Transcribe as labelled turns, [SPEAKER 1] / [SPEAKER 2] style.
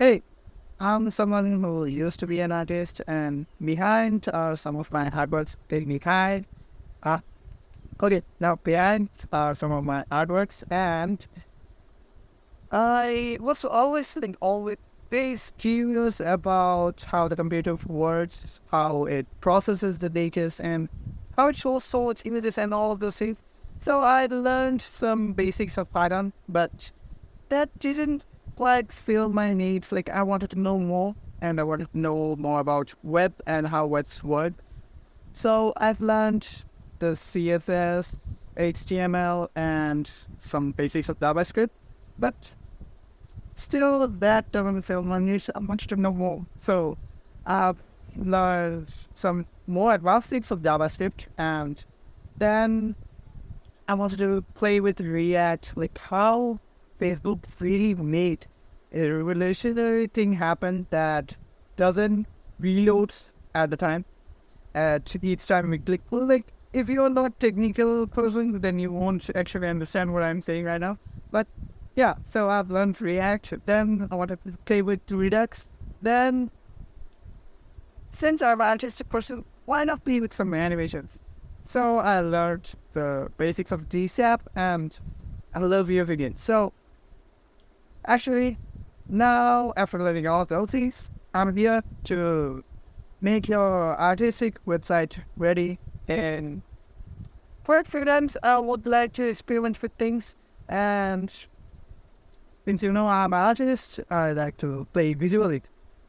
[SPEAKER 1] Hey, I'm someone who used to be an artist, and behind are some of my artworks. Behind, uh, now behind are some of my artworks, and I was always always curious about how the computer works, how it processes the data, and how it shows sorts, images, and all of those things. So I learned some basics of Python, but that didn't quite fill my needs. Like I wanted to know more, and I wanted to know more about web and how webs work. So I've learned the CSS, HTML, and some basics of JavaScript, but still that doesn't fill my needs. I wanted to know more. So I've learned some more advanced things of JavaScript, and then I wanted to play with React, like how Facebook really made a revolutionary thing happen that doesn't reload at the time. At each time we click, well, like if you're not technical person, then you won't actually understand what I'm saying right now. But yeah, so I've learned React. Then I wanted to play with Redux. Then since I'm an artistic person, why not play with some animations? So I learned the basics of GSAP, and I love using it. So actually, now after learning all of those things, I'm here to make your artistic website ready. And for a few times, I would like to experiment with things. And since you know I'm an artist, I like to play visually.